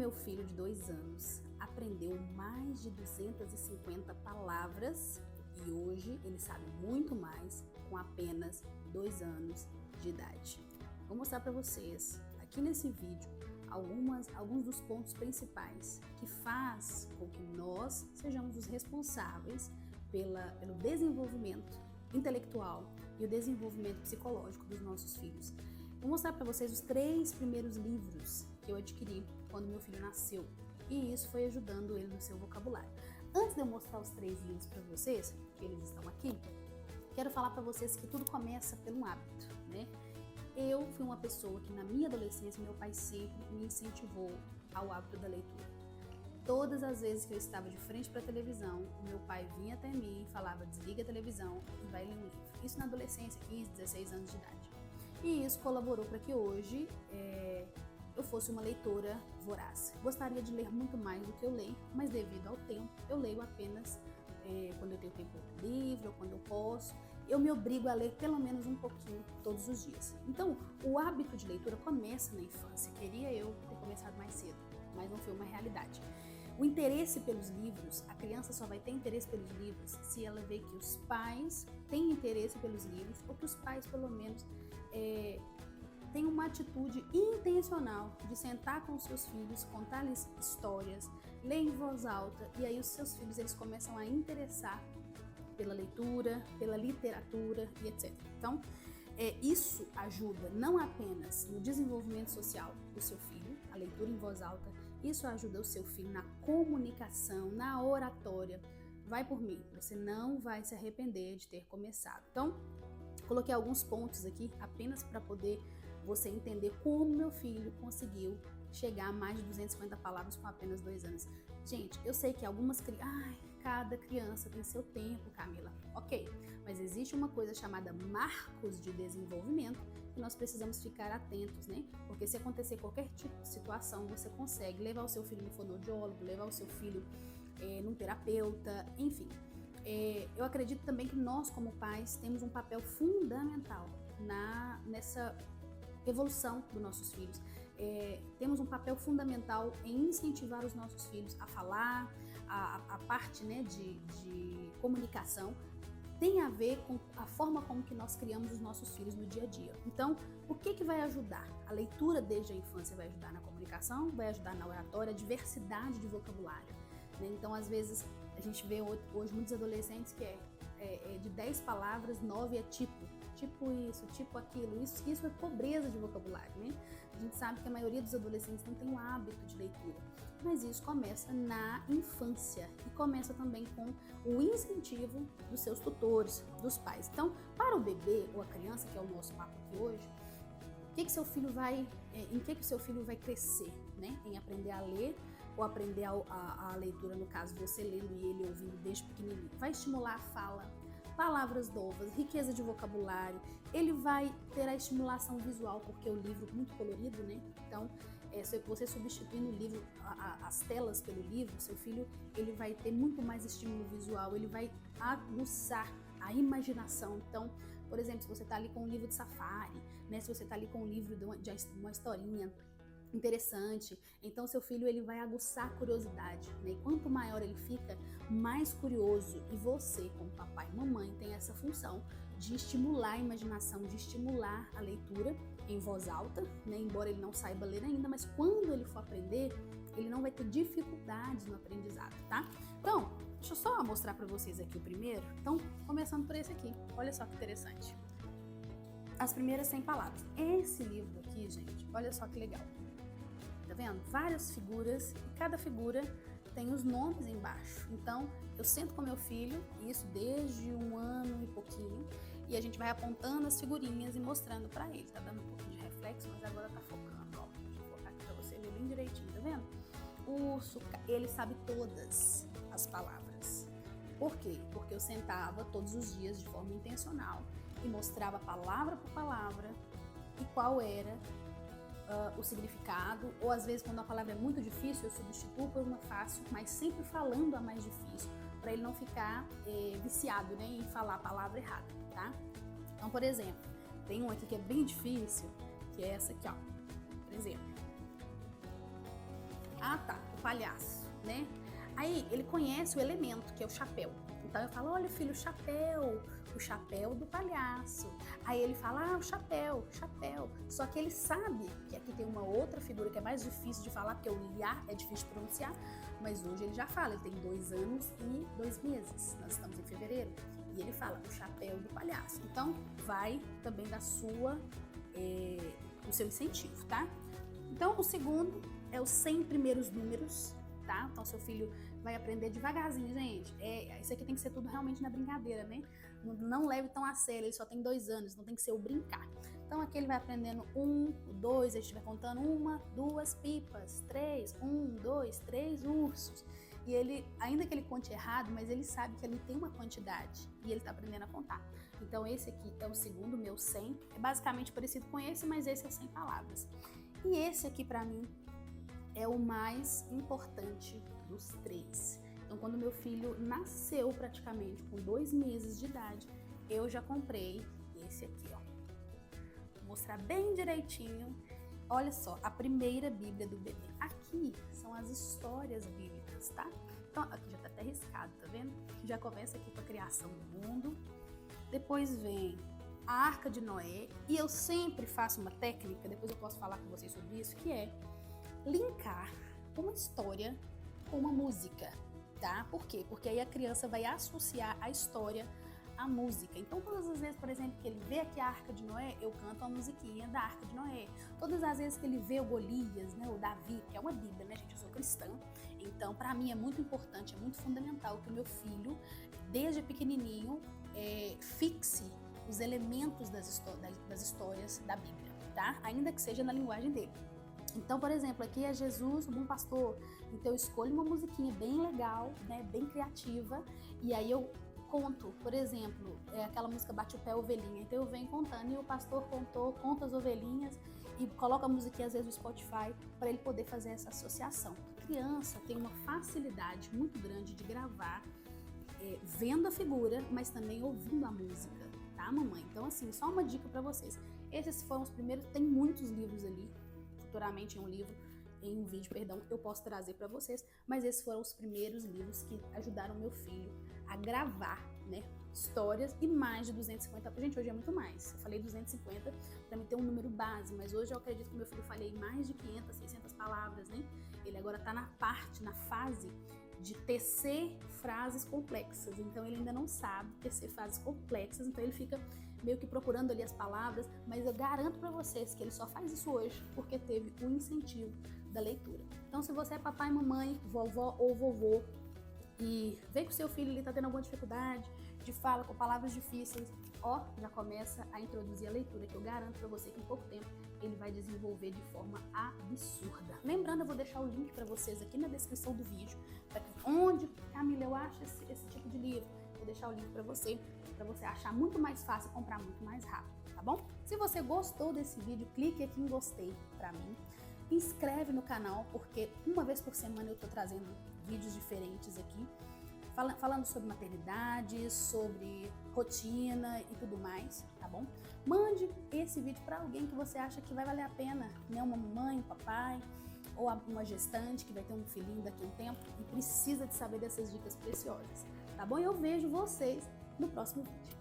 meu filho de 2 anos aprendeu mais de 250 palavras e hoje ele sabe muito mais com apenas 2 anos de idade. Vou mostrar para vocês aqui nesse vídeo alguns dos pontos principais que faz com que nós sejamos os responsáveis pelo desenvolvimento intelectual e o desenvolvimento psicológico dos nossos filhos. Vou mostrar para vocês os 3 primeiros livros que eu adquiri quando meu filho nasceu e isso foi ajudando ele no seu vocabulário. Antes de eu mostrar os 3 livros para vocês, que eles estão aqui, quero falar para vocês que tudo começa pelo hábito, né? Eu fui uma pessoa que na minha adolescência meu pai sempre me incentivou ao hábito da leitura. Todas as vezes que eu estava de frente para a televisão, o meu pai vinha até mim e falava: desliga a televisão e vai ler um livro. Isso na adolescência, 15, 16 anos de idade. E isso colaborou para que hoje eu fosse uma leitora voraz. Gostaria de ler muito mais do que eu leio, mas devido ao tempo, eu leio apenas quando eu tenho tempo livre ou quando eu posso. Eu me obrigo a ler pelo menos um pouquinho todos os dias. Então, o hábito de leitura começa na infância. Queria eu ter começado mais cedo, mas não foi uma realidade. O interesse pelos livros, a criança só vai ter interesse pelos livros se ela vê que os pais têm interesse pelos livros ou que os pais, pelo menos, têm uma atitude intencional de sentar com os seus filhos, contar-lhes histórias, ler em voz alta e aí os seus filhos eles começam a interessar pela leitura, pela literatura e etc. Então, isso ajuda não apenas no desenvolvimento social do seu filho, a leitura em voz alta, isso ajuda o seu filho na comunicação, na oratória. Vai por mim, você não vai se arrepender de ter começado. Então, coloquei alguns pontos aqui apenas para poder você entender como meu filho conseguiu chegar a mais de 250 palavras com apenas 2 anos. Gente, eu sei que algumas cada criança tem seu tempo, Camila. Ok, mas existe uma coisa chamada marcos de desenvolvimento que nós precisamos ficar atentos, né? Porque se acontecer qualquer tipo de situação, você consegue levar o seu filho no fonoaudiólogo, levar o seu filho num terapeuta, enfim. Eu acredito também que nós, como pais, temos um papel fundamental nessa evolução dos nossos filhos. Temos um papel fundamental em incentivar os nossos filhos a falar, a parte, né, de comunicação tem a ver com a forma como que nós criamos os nossos filhos no dia a dia. Então, o que vai ajudar? A leitura desde a infância vai ajudar na comunicação, vai ajudar na oratória, a diversidade de vocabulário, né? Então, às vezes, a gente vê hoje muitos adolescentes que de 10 palavras, 9 é tipo isso, tipo aquilo. Isso é pobreza de vocabulário, né? A gente sabe que a maioria dos adolescentes não tem o hábito de leitura, mas isso começa na infância e começa também com o incentivo dos seus tutores, dos pais. Então, para o bebê ou a criança, que é o nosso papo aqui hoje, em que o seu filho vai crescer, né? Em aprender a ler ou aprender a leitura, no caso, você lendo e ele ouvindo desde pequenininho. Vai estimular a fala, palavras novas, riqueza de vocabulário. Ele vai ter a estimulação visual, porque o livro é muito colorido, né? Então, se você substituindo o livro, as telas pelo livro, seu filho ele vai ter muito mais estímulo visual, ele vai aguçar a imaginação. Então, por exemplo, se você está ali com um livro de safari, né? Se você está ali com um livro de uma historinha interessante, então seu filho ele vai aguçar a curiosidade, né? E quanto maior ele fica, mais curioso. E você, como papai e mamãe, tem essa função de estimular a imaginação, de estimular a leitura em voz alta, né? Embora ele não saiba ler ainda, mas quando ele for aprender, ele não vai ter dificuldades no aprendizado, tá? Então, deixa eu só mostrar para vocês aqui o primeiro. Então, começando por esse aqui. Olha só que interessante. As primeiras 100 palavras. Esse livro aqui, gente, olha só que legal. Tá vendo? Várias figuras e cada figura tem os nomes embaixo. Então, eu sento com meu filho, isso desde 1 ano e pouquinho, e a gente vai apontando as figurinhas e mostrando pra ele. Tá dando um pouquinho de reflexo, mas agora tá focando, ó. Deixa eu focar aqui pra você ver bem direitinho, tá vendo? O urso, ele sabe todas as palavras. Por quê? Porque eu sentava todos os dias de forma intencional e mostrava palavra por palavra e qual era o significado, ou às vezes quando a palavra é muito difícil eu substituo por uma fácil, mas sempre falando a mais difícil, para ele não ficar viciado, né, em falar a palavra errada, tá? Então, por exemplo, tem um aqui que é bem difícil, que é essa aqui, ó, por exemplo. Ah, tá, o palhaço, né? Aí ele conhece o elemento, que é o chapéu. Então eu falo, olha filho, o chapéu do palhaço. Aí ele fala, ah, o chapéu. Só que ele sabe que aqui tem uma outra figura que é mais difícil de falar, porque o liar é difícil de pronunciar, mas hoje ele já fala, ele tem 2 anos e 2 meses. Nós estamos em fevereiro. E ele fala, o chapéu do palhaço. Então vai também do seu incentivo, tá? Então o segundo é os 100 primeiros números, tá? Então seu filho vai aprender devagarzinho, gente. Isso aqui tem que ser tudo realmente na brincadeira, né? Não leve tão a sério, ele só tem 2 anos, não tem que ser o brincar. Então aqui ele vai aprendendo 1, 2, a gente vai contando 1, 2 pipas, 3, 1, 2, 3 ursos. E ele, ainda que ele conte errado, mas ele sabe que ali tem uma quantidade e ele tá aprendendo a contar. Então esse aqui é o segundo, meu 100. É basicamente parecido com esse, mas esse é 100 palavras. E esse aqui pra mim é o mais importante dos 3. Então quando meu filho nasceu praticamente com 2 meses de idade, eu já comprei esse aqui, ó. Vou mostrar bem direitinho. Olha só, a primeira Bíblia do bebê. Aqui são as histórias bíblicas, tá? Então, aqui já tá até riscado, tá vendo? Já começa aqui com a criação do mundo. Depois vem a Arca de Noé. E eu sempre faço uma técnica, depois eu posso falar com vocês sobre isso, que é linkar uma história com uma música, tá? Por quê? Porque aí a criança vai associar a história à música. Então, todas as vezes, por exemplo, que ele vê aqui a Arca de Noé, eu canto a musiquinha da Arca de Noé. Todas as vezes que ele vê o Golias, né, o Davi, que é uma Bíblia, né, gente? Eu sou cristã. Então, para mim é muito importante, é muito fundamental que o meu filho, desde pequenininho, fixe os elementos das histórias da Bíblia, tá? Ainda que seja na linguagem dele. Então, por exemplo, aqui é Jesus, o bom pastor. Então eu escolho uma musiquinha bem legal, né, bem criativa, e aí eu conto, por exemplo, aquela música Bate o Pé Ovelhinha. Então eu venho contando e o pastor conta as ovelhinhas e coloca a musiquinha às vezes no Spotify para ele poder fazer essa associação. A criança tem uma facilidade muito grande de gravar, vendo a figura, mas também ouvindo a música, tá, mamãe? Então assim, só uma dica para vocês. Esses foram os primeiros, tem muitos livros ali. Futuramente em um vídeo, eu posso trazer para vocês, mas esses foram os primeiros livros que ajudaram meu filho a gravar, né, histórias e mais de 250, gente, hoje é muito mais, eu falei 250 para me ter um número base, mas hoje eu acredito que meu filho falei mais de 500, 600 palavras, né, ele agora tá na fase de tecer frases complexas, então ele ainda não sabe tecer frases complexas, então ele fica meio que procurando ali as palavras, mas eu garanto para vocês que ele só faz isso hoje porque teve o incentivo da leitura. Então, se você é papai, mamãe, vovó ou vovô e vê que o seu filho está tendo alguma dificuldade de fala com palavras difíceis, já começa a introduzir a leitura, que eu garanto para você que em pouco tempo ele vai desenvolver de forma absurda. Lembrando, eu vou deixar o link para vocês aqui na descrição do vídeo, onde, Camila, eu acho esse tipo de livro. Vou deixar o link para você achar muito mais fácil e comprar muito mais rápido, tá bom? Se você gostou desse vídeo, clique aqui em gostei para mim. Inscreve no canal, porque uma vez por semana eu tô trazendo vídeos diferentes aqui, falando sobre maternidade, sobre rotina e tudo mais, tá bom? Mande esse vídeo para alguém que você acha que vai valer a pena, né? Uma mãe, um papai, ou uma gestante que vai ter um filhinho daqui a um tempo e precisa de saber dessas dicas preciosas, tá bom? Eu vejo vocês no próximo vídeo.